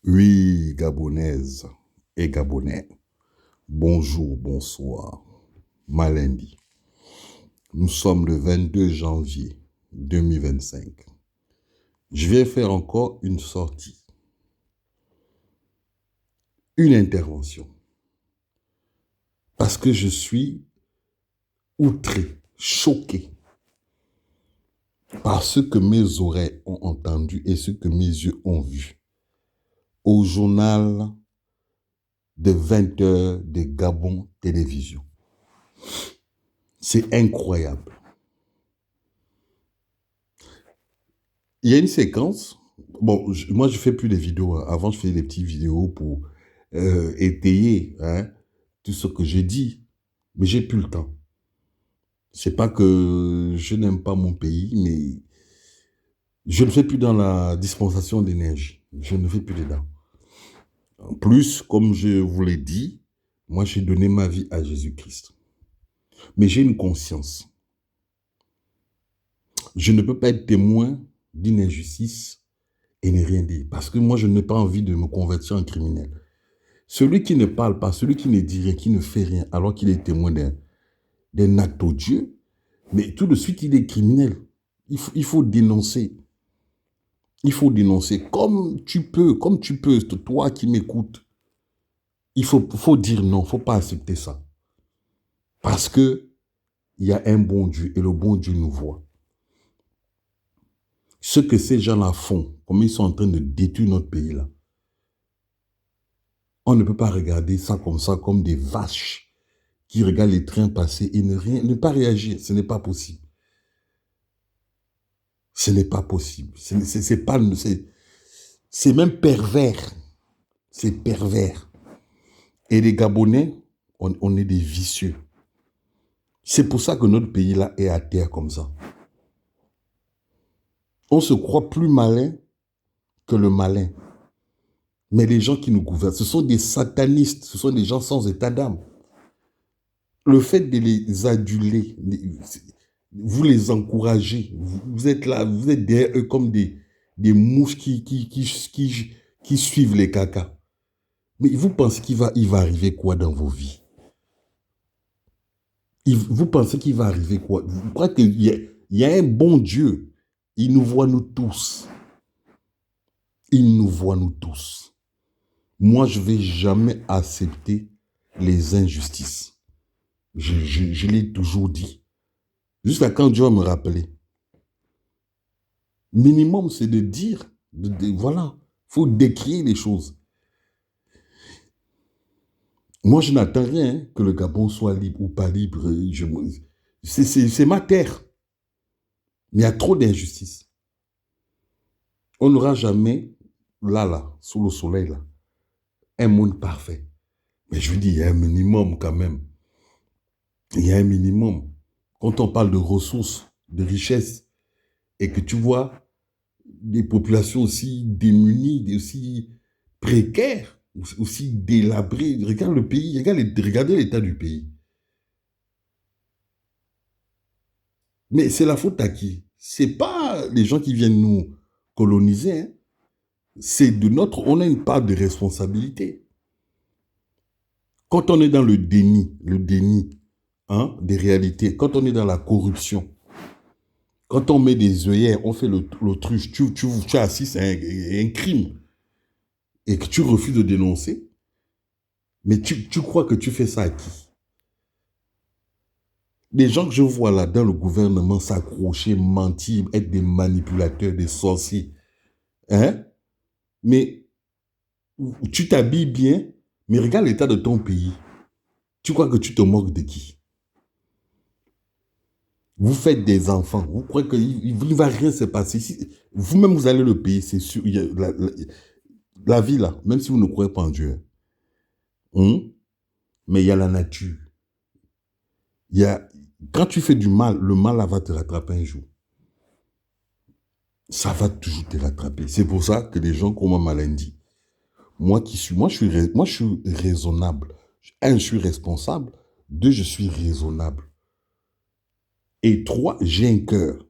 Oui, Gabonaise et Gabonais, bonjour, bonsoir, Malindi. Nous sommes le 22 janvier 2025. Je vais faire encore une sortie, une intervention, parce que je suis outré, choqué par ce que mes oreilles ont entendu et ce que mes yeux ont vu au journal de 20 heures de Gabon Télévision. C'est incroyable. Il y a une séquence. Bon, moi, je fais plus des vidéos. Avant, je faisais des petites vidéos pour étayer tout ce que j'ai dit. Mais j'ai plus le temps. C'est pas que je n'aime pas mon pays, mais je ne fais plus dans la dispensation d'énergie. Je ne fais plus dedans. En plus, comme je vous l'ai dit, moi, j'ai donné ma vie à Jésus-Christ. Mais j'ai une conscience. Je ne peux pas être témoin d'une injustice et ne rien dire. Parce que moi, je n'ai pas envie de me convertir en criminel. Celui qui ne parle pas, celui qui ne dit rien, qui ne fait rien, alors qu'il est témoin d'un acte odieux, mais tout de suite, il est criminel. Il faut dénoncer. Il faut dénoncer. Comme tu peux, toi qui m'écoutes, il faut dire non, il ne faut pas accepter ça. Parce que il y a un bon Dieu et le bon Dieu nous voit. Ce que ces gens-là font, comme ils sont en train de détruire notre pays là, on ne peut pas regarder ça, comme des vaches qui regardent les trains passer et ne pas réagir. Ce n'est pas possible. Ce n'est pas possible. C'est même pervers. C'est pervers. Et les Gabonais, on est des vicieux. C'est pour ça que notre pays là est à terre comme ça. On se croit plus malin que le malin. Mais les gens qui nous gouvernent, ce sont des satanistes, ce sont des gens sans état d'âme. Le fait de les aduler, vous les encouragez, vous êtes là, vous êtes derrière eux comme des mouches qui suivent les cacas. Mais vous pensez il va arriver quoi dans vos vies? Vous pensez qu'il va arriver quoi? Vous croyez qu'il y a un bon Dieu. Il nous voit nous tous. Il nous voit nous tous. Moi, je ne vais jamais accepter les injustices. Je l'ai toujours dit. Jusqu'à quand Dieu va me rappeler. Minimum, c'est de dire, voilà, il faut décrire les choses. Moi, je n'attends rien que le Gabon soit libre ou pas libre. C'est ma terre. Mais il y a trop d'injustice. On n'aura jamais, là, sous le soleil, là, un monde parfait. Mais je veux dire, il y a un minimum quand même. Il y a un minimum. Quand on parle de ressources, de richesses, et que tu vois des populations aussi démunies, aussi précaires, aussi délabrées, regarde le pays, regardez l'état du pays. Mais c'est la faute à qui? C'est pas les gens qui viennent nous coloniser, hein. C'est on a une part de responsabilité. Quand on est dans le déni des réalités, quand on est dans la corruption, quand on met des œillères, on fait l'autruche, tu assistes à un crime et que tu refuses de dénoncer, mais tu crois que tu fais ça à qui? Les gens que je vois là dans le gouvernement s'accrocher, mentir, être des manipulateurs, des sorciers, hein? Mais tu t'habilles bien, mais regarde l'état de ton pays. Tu crois que tu te moques de qui? Vous faites des enfants, vous croyez qu'il ne va rien se passer. Vous-même, vous allez le payer, c'est sûr. La vie, là, même si vous ne croyez pas en Dieu, hein, mais il y a la nature. Quand tu fais du mal, le mal là, va te rattraper un jour. Ça va toujours te rattraper. C'est pour ça que les gens comme Malindi, moi, je suis raisonnable. Un, je suis responsable. Deux, je suis raisonnable. Et trois, j'ai un cœur.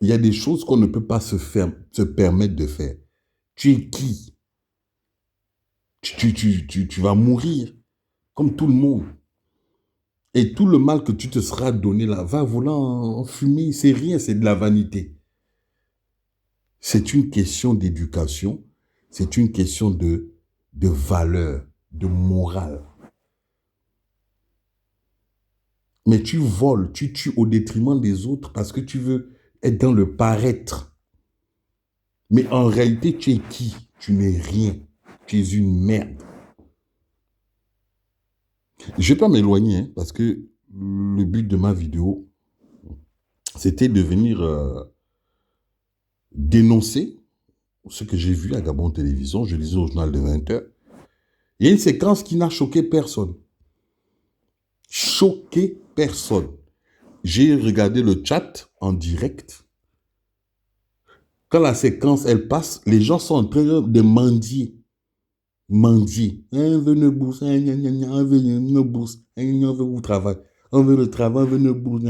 Il y a des choses qu'on ne peut pas se permettre de faire. Tu es qui? Tu vas mourir, comme tout le monde. Et tout le mal que tu te seras donné là, va voler en fumée, c'est rien, c'est de la vanité. C'est une question d'éducation, c'est une question de valeur, de morale. Mais tu voles, tu tues au détriment des autres parce que tu veux être dans le paraître. Mais en réalité, tu es qui? Tu n'es rien. Tu es une merde. Je ne vais pas m'éloigner hein, parce que le but de ma vidéo, c'était de venir dénoncer ce que j'ai vu à Gabon Télévision. Je lisais au journal de 20 heures. Il y a une séquence qui n'a choqué personne. Choqué personne. J'ai regardé le chat en direct. Quand la séquence, elle passe, les gens sont en train de mendier. Mendier. On veut une bourse. On veut une bourse. On veut vous travail. On veut le travail. On veut une bourse.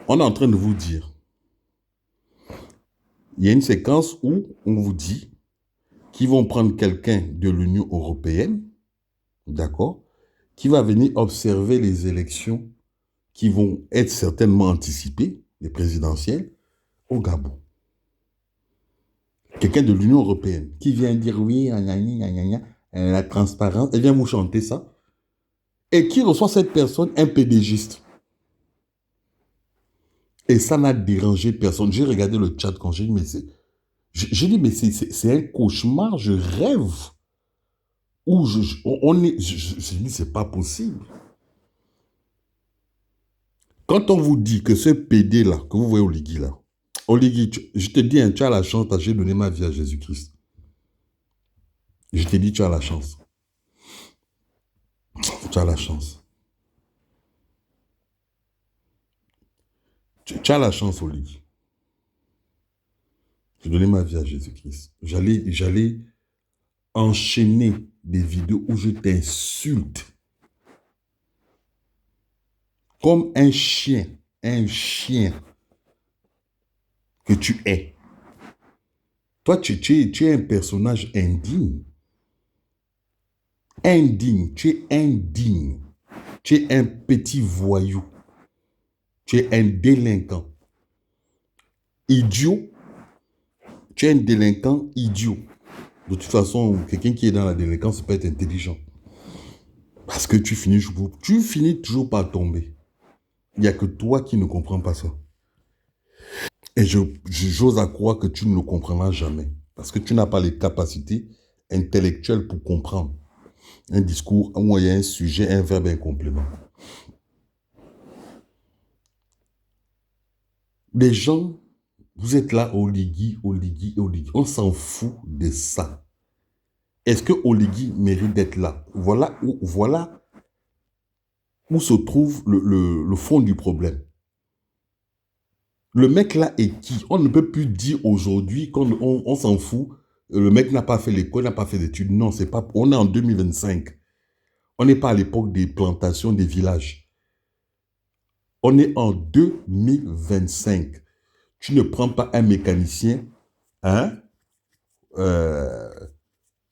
On est en train de vous dire. Il y a une séquence où on vous dit qu'ils vont prendre quelqu'un de l'Union européenne, d'accord, qui va venir observer les élections qui vont être certainement anticipées, les présidentielles, au Gabon. Quelqu'un de l'Union européenne qui vient dire oui, la transparence, elle vient vous chanter ça. Et qui reçoit cette personne? Un pédégiste. Et ça n'a dérangé personne. J'ai regardé le chat quand j'ai dit, mais c'est... J'ai dit, mais c'est un cauchemar, je rêve. Où on est... Je dis, c'est pas possible. Quand on vous dit que ce PD-là, que vous voyez Oligui là, Oligui, je te dis, hein, tu as la chance parce que j'ai donné ma vie à Jésus-Christ. Je te dis, tu as la chance. Tu as la chance. Tu as la chance, Oligui. J'ai donné ma vie à Jésus-Christ. J'allais enchaîner des vidéos où je t'insulte. Comme un chien que tu es. Toi, tu es un personnage indigne. Indigne, tu es indigne. Tu es un petit voyou. Tu es un délinquant. Idiot. Tu es un délinquant idiot. De toute façon, quelqu'un qui est dans la délinquance peut être intelligent. Parce que tu finis toujours par tomber. Il n'y a que toi qui ne comprends pas ça. Et j'ose à croire que tu ne le comprendras jamais. Parce que tu n'as pas les capacités intellectuelles pour comprendre un discours où il y a un sujet, un verbe, un complément. Les gens, vous êtes là, Oligui. On s'en fout de ça. Est-ce que Oligui mérite d'être là? Voilà où se trouve le fond du problème. Le mec là est qui? On ne peut plus dire aujourd'hui qu'on s'en fout. Le mec n'a pas fait l'école, n'a pas fait d'études. Non, c'est pas. On est en 2025. On n'est pas à l'époque des plantations des villages. On est en 2025. Tu ne prends pas un mécanicien hein,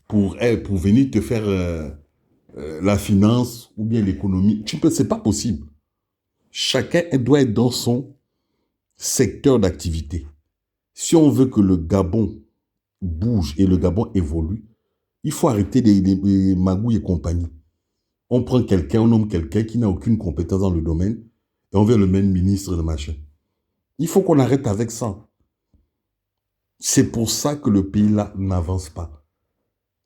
pour venir te faire la finance ou bien l'économie. C'est pas possible. Chacun doit être dans son secteur d'activité. Si on veut que le Gabon bouge et le Gabon évolue, il faut arrêter les magouilles et compagnie. On prend quelqu'un, on nomme quelqu'un qui n'a aucune compétence dans le domaine et on veut le même ministre de machin. Il faut qu'on arrête avec ça. C'est pour ça que le pays là n'avance pas.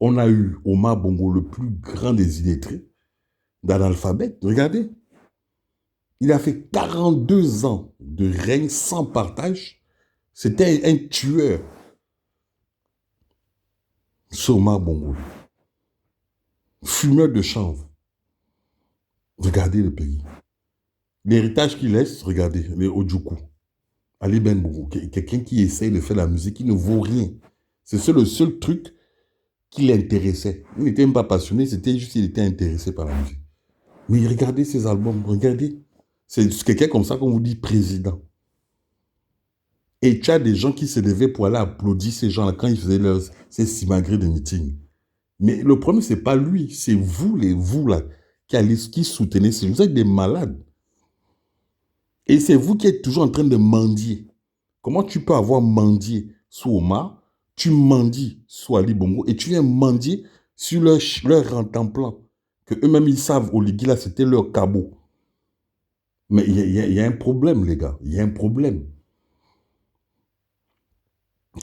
On a eu Omar Bongo, le plus grand des illettrés, d'analphabète. Regardez. Il a fait 42 ans de règne sans partage. C'était un tueur. Omar Bongo. Fumeur de chanvre. Regardez le pays. L'héritage qu'il laisse, regardez, les Odjoukou. Ali Ben Bougou, quelqu'un qui essaye de faire la musique, qui ne vaut rien. C'est le seul truc qui l'intéressait. Il n'était même pas passionné, c'était juste qu'il était intéressé par la musique. Mais regardez ses albums, regardez. C'est quelqu'un comme ça qu'on vous dit président. Et tu as des gens qui se levaient pour aller applaudir ces gens-là quand ils faisaient ces simagrées de meeting. Mais le problème, c'est pas lui, c'est vous, vous là, qui soutenez. Vous êtes des malades. Et c'est vous qui êtes toujours en train de mendier. Comment tu peux avoir mendié sous Omar, tu mendies sous Ali Bongo et tu viens mendier sur leur rentemplant, que eux-mêmes ils savent, Oligui là, c'était leur cabot. Mais il y a un problème, les gars. Il y a un problème.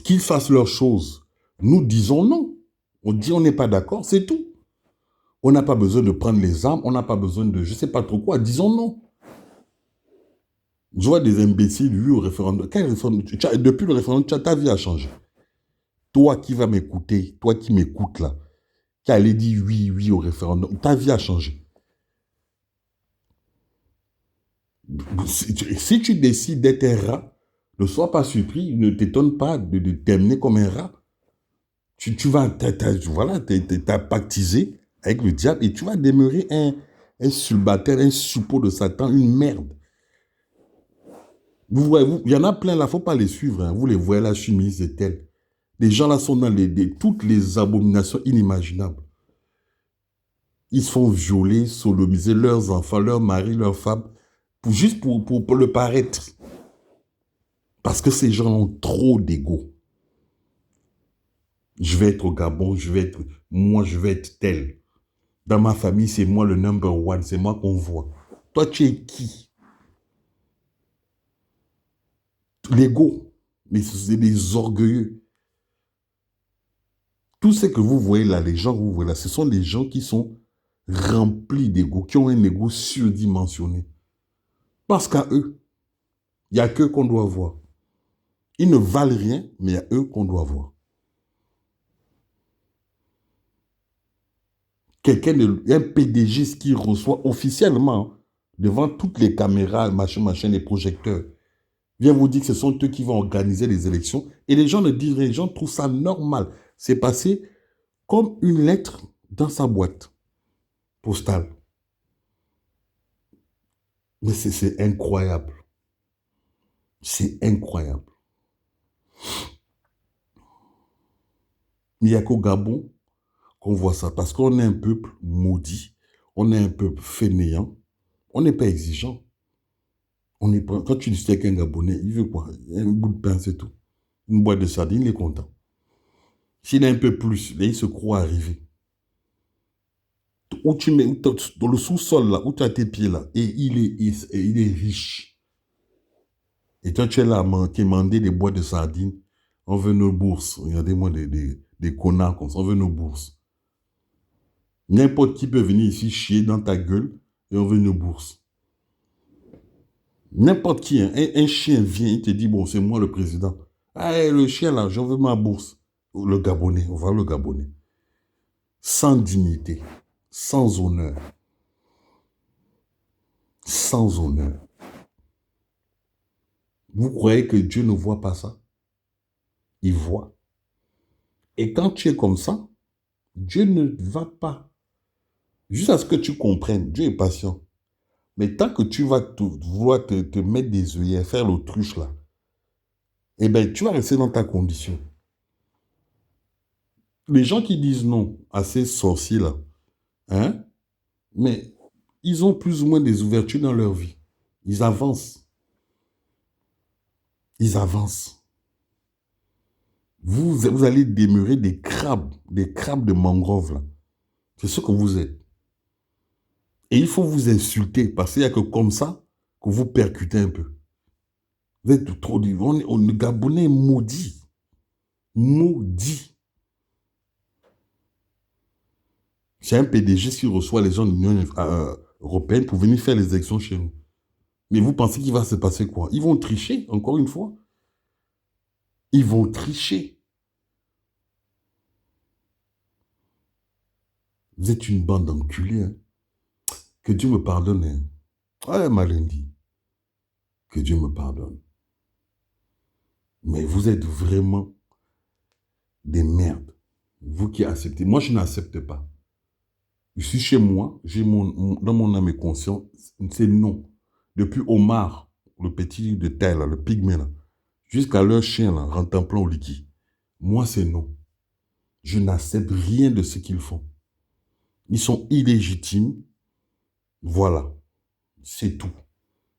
Qu'ils fassent leurs choses. Nous disons non. On dit on n'est pas d'accord, c'est tout. On n'a pas besoin de prendre les armes, on n'a pas besoin de je ne sais pas trop quoi. Disons non. Je vois des imbéciles, lui, au référendum. Depuis le référendum, ta vie a changé. Toi qui vas m'écouter, toi qui m'écoutes là, qui allait dire oui, oui au référendum, ta vie a changé. Si tu décides d'être un rat, ne sois pas surpris, ne t'étonne pas de terminer comme un rat. Tu vas, voilà, t'as pactisé avec le diable et tu vas demeurer un sulbataire, un suppôt de Satan, une merde. Vous voyez, il y en a plein là, il ne faut pas les suivre. Hein. Vous les voyez là, chemise et tel. Les gens là sont dans toutes les abominations inimaginables. Ils se font violer, sodomiser leurs enfants, leurs maris, leurs femmes, juste pour le paraître. Parce que ces gens ont trop d'ego. Je vais être au Gabon, moi je vais être tel. Dans ma famille, c'est moi le number one, c'est moi qu'on voit. Toi, tu es qui? L'ego. Mais c'est des orgueilleux. Tout ce que vous voyez là, les gens que vous voyez là, ce sont des gens qui sont remplis d'ego, qui ont un ego surdimensionné. Parce qu'à eux, il n'y a qu'eux qu'on doit voir. Ils ne valent rien, mais il y a eux qu'on doit voir. Un PDG qui reçoit officiellement, devant toutes les caméras, machin, les projecteurs, vient vous dire que ce sont eux qui vont organiser les élections. Et les gens ne disent rien, les gens trouvent ça normal. C'est passé comme une lettre dans sa boîte postale. Mais c'est incroyable. C'est incroyable. Il n'y a qu'au Gabon qu'on voit ça. Parce qu'on est un peuple maudit. On est un peuple fainéant. On n'est pas exigeant. Quand tu discutes avec un Gabonais, il veut quoi? Un bout de pain, c'est tout. Une boîte de sardines, il est content. S'il a un peu plus, là, il se croit arrivé. Où tu mets, dans le sous-sol, là, où tu as tes pieds, là, et il est riche. Et toi, tu es là à quémander des boîtes de sardines. On veut nos bourses. Regardez-moi des connards comme ça. On veut nos bourses. N'importe qui peut venir ici chier dans ta gueule et on veut nos bourses. N'importe qui, hein, un chien vient, il te dit, bon, c'est moi le président. Ah, le chien là, j'en veux ma bourse. Le Gabonais, on va le Gabonais. Sans dignité, sans honneur. Sans honneur. Vous croyez que Dieu ne voit pas ça? Il voit. Et quand tu es comme ça, Dieu ne va pas. Juste à ce que tu comprennes, Dieu est patient. Mais tant que tu vas vouloir te mettre des œillets, faire l'autruche là, eh bien, tu vas rester dans ta condition. Les gens qui disent non à ces sorciers là, hein, mais ils ont plus ou moins des ouvertures dans leur vie. Ils avancent. Ils avancent. Vous allez demeurer des crabes de mangrove là. C'est ce que vous êtes. Et il faut vous insulter parce qu'il n'y a que comme ça que vous percutez un peu. Vous êtes trop... Le Gabonais est maudit. Maudit. C'est un PDG qui reçoit les gens de l'Union européenne pour venir faire les élections chez nous. Mais vous pensez qu'il va se passer quoi? Ils vont tricher, encore une fois. Ils vont tricher. Vous êtes une bande d'enculés. Hein? Que Dieu me pardonne. Hein? Ah, Malendi. Que Dieu me pardonne. Mais vous êtes vraiment des merdes. Vous qui acceptez. Moi, je n'accepte pas. Je suis chez moi, j'ai dans mon âme et conscience, c'est non. Depuis Omar, le petit de taille, là, le pygmée, là, jusqu'à leur chien, là, rentemplant au liquide. Moi, c'est non. je n'accepte rien de ce qu'ils font. Ils sont illégitimes. Voilà, c'est tout.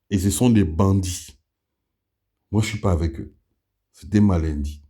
Et ce sont des bandits. Moi, je ne suis pas avec eux. C'était mal dit.